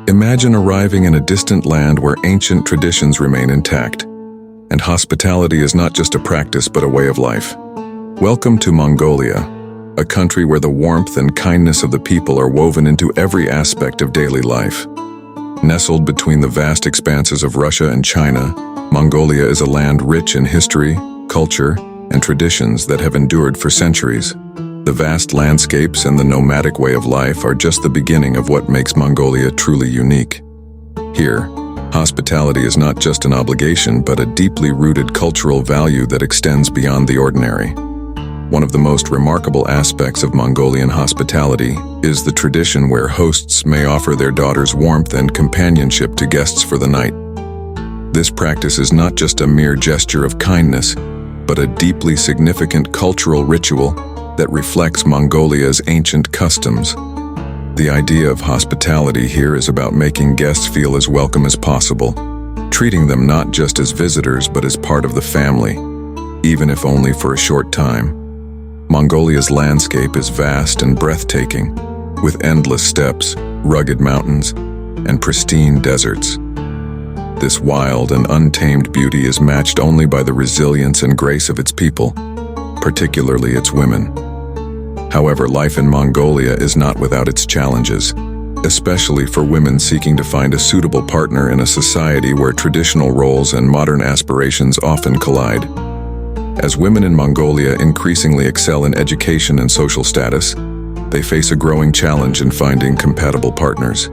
Imagine arriving in a distant land where ancient traditions remain intact, and hospitality is not just a practice but a way of life. Welcome to Mongolia, a country where the warmth and kindness of the people are woven into every aspect of daily life. Nestled between the vast expanses of Russia and China, Mongolia is a land rich in history, culture, and traditions that have endured for centuries. The vast landscapes and the nomadic way of life are just the beginning of what makes Mongolia truly unique. Here, hospitality is not just an obligation but a deeply rooted cultural value that extends beyond the ordinary. One of the most remarkable aspects of Mongolian hospitality is the tradition where hosts may offer their daughters warmth and companionship to guests for the night. This practice is not just a mere gesture of kindness, but a deeply significant cultural ritual that reflects Mongolia's ancient customs. The idea of hospitality here is about making guests feel as welcome as possible, treating them not just as visitors but as part of the family, even if only for a short time. Mongolia's landscape is vast and breathtaking, with endless steppes, rugged mountains, and pristine deserts. This wild and untamed beauty is matched only by the resilience and grace of its people, particularly its women. However, life in Mongolia is not without its challenges, especially for women seeking to find a suitable partner in a society where traditional roles and modern aspirations often collide. As women in Mongolia increasingly excel in education and social status, they face a growing challenge in finding compatible partners.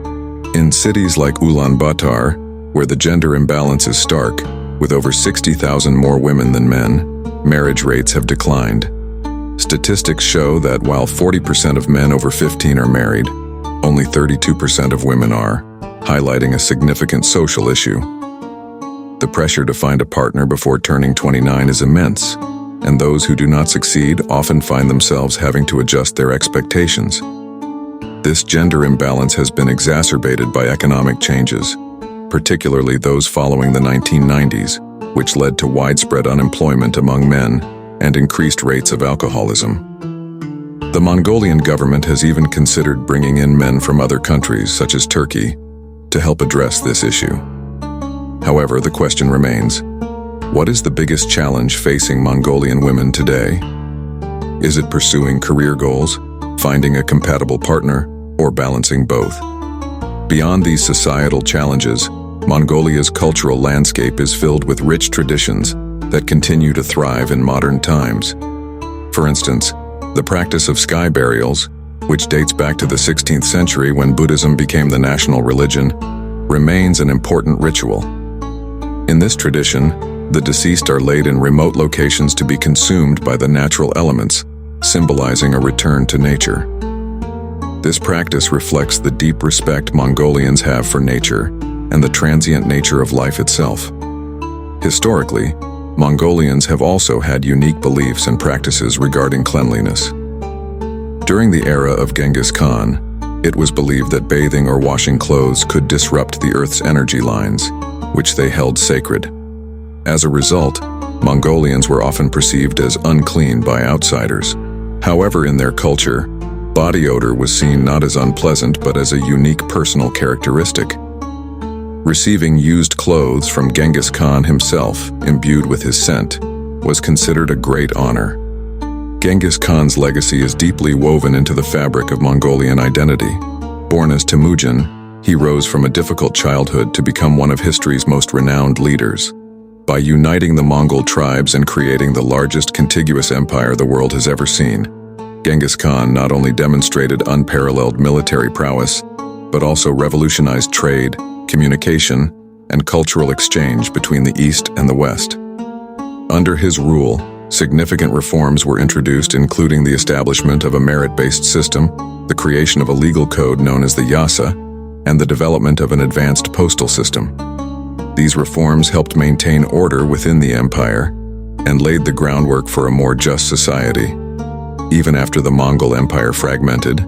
In cities like Ulaanbaatar, where the gender imbalance is stark, with over 60,000 more women than men, marriage rates have declined. Statistics show that while 40% of men over 15 are married, only 32% of women are, highlighting a significant social issue. The pressure to find a partner before turning 29 is immense, and those who do not succeed often find themselves having to adjust their expectations. This gender imbalance has been exacerbated by economic changes, particularly those following the 1990s, which led to widespread unemployment among men and increased rates of alcoholism. The Mongolian government has even considered bringing in men from other countries, such as Turkey, to help address this issue. However, the question remains, what is the biggest challenge facing Mongolian women today? Is it pursuing career goals, finding a compatible partner, or balancing both? Beyond these societal challenges, Mongolia's cultural landscape is filled with rich traditions that continue to thrive in modern times. For instance, the practice of sky burials, which dates back to the 16th century when Buddhism became the national religion, remains an important ritual. In this tradition, the deceased are laid in remote locations to be consumed by the natural elements, symbolizing a return to nature. This practice reflects the deep respect Mongolians have for nature and the transient nature of life itself. Historically, Mongolians have also had unique beliefs and practices regarding cleanliness. During the era of Genghis Khan, it was believed that bathing or washing clothes could disrupt the earth's energy lines, which they held sacred. As a result, Mongolians were often perceived as unclean by outsiders. However, in their culture, body odor was seen not as unpleasant but as a unique personal characteristic. Receiving used clothes from Genghis Khan himself, imbued with his scent, was considered a great honor. Genghis Khan's legacy is deeply woven into the fabric of Mongolian identity. Born as Temujin, he rose from a difficult childhood to become one of history's most renowned leaders. By uniting the Mongol tribes and creating the largest contiguous empire the world has ever seen, Genghis Khan not only demonstrated unparalleled military prowess, but also revolutionized trade, communication, and cultural exchange between the East and the West. Under his rule, significant reforms were introduced, including the establishment of a merit-based system, the creation of a legal code known as the Yasa, and the development of an advanced postal system. These reforms helped maintain order within the empire and laid the groundwork for a more just society. Even after the Mongol Empire fragmented,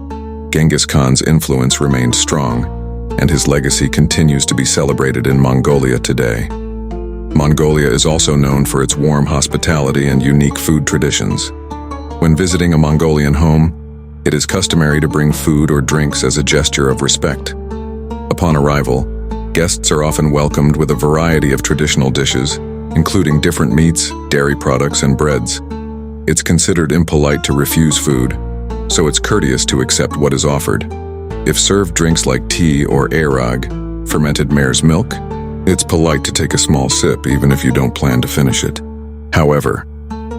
Genghis Khan's influence remained strong, and his legacy continues to be celebrated in Mongolia today. Mongolia is also known for its warm hospitality and unique food traditions. When visiting a Mongolian home, it is customary to bring food or drinks as a gesture of respect. A Upon arrival, guests are often welcomed with a variety of traditional dishes, including different meats, dairy products, and breads. It's considered impolite to refuse food, so it's courteous to accept what is offered. If served drinks like tea or aerag, fermented mare's milk, it's polite to take a small sip even if you don't plan to finish it. However,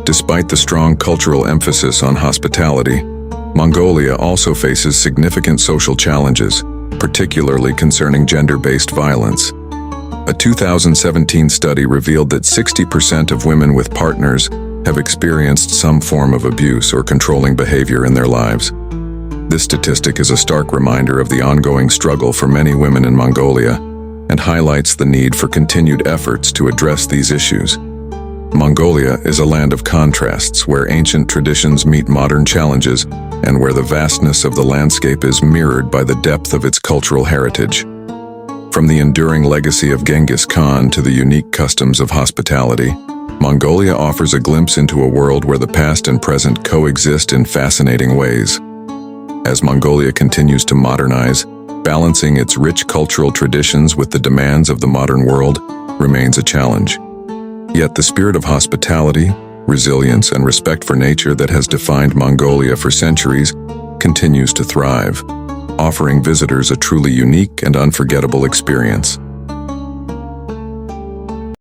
despite the strong cultural emphasis on hospitality, Mongolia also faces significant social challenges, particularly concerning gender-based violence. A 2017 study revealed that 60% of women with partners have experienced some form of abuse or controlling behavior in their lives. This statistic is a stark reminder of the ongoing struggle for many women in Mongolia and highlights the need for continued efforts to address these issues. Mongolia is a land of contrasts where ancient traditions meet modern challenges and where the vastness of the landscape is mirrored by the depth of its cultural heritage. From the enduring legacy of Genghis Khan to the unique customs of hospitality, Mongolia offers a glimpse into a world where the past and present coexist in fascinating ways. As Mongolia continues to modernize, balancing its rich cultural traditions with the demands of the modern world remains a challenge. Yet the spirit of hospitality, resilience, and respect for nature that has defined Mongolia for centuries continues to thrive, offering visitors a truly unique and unforgettable experience.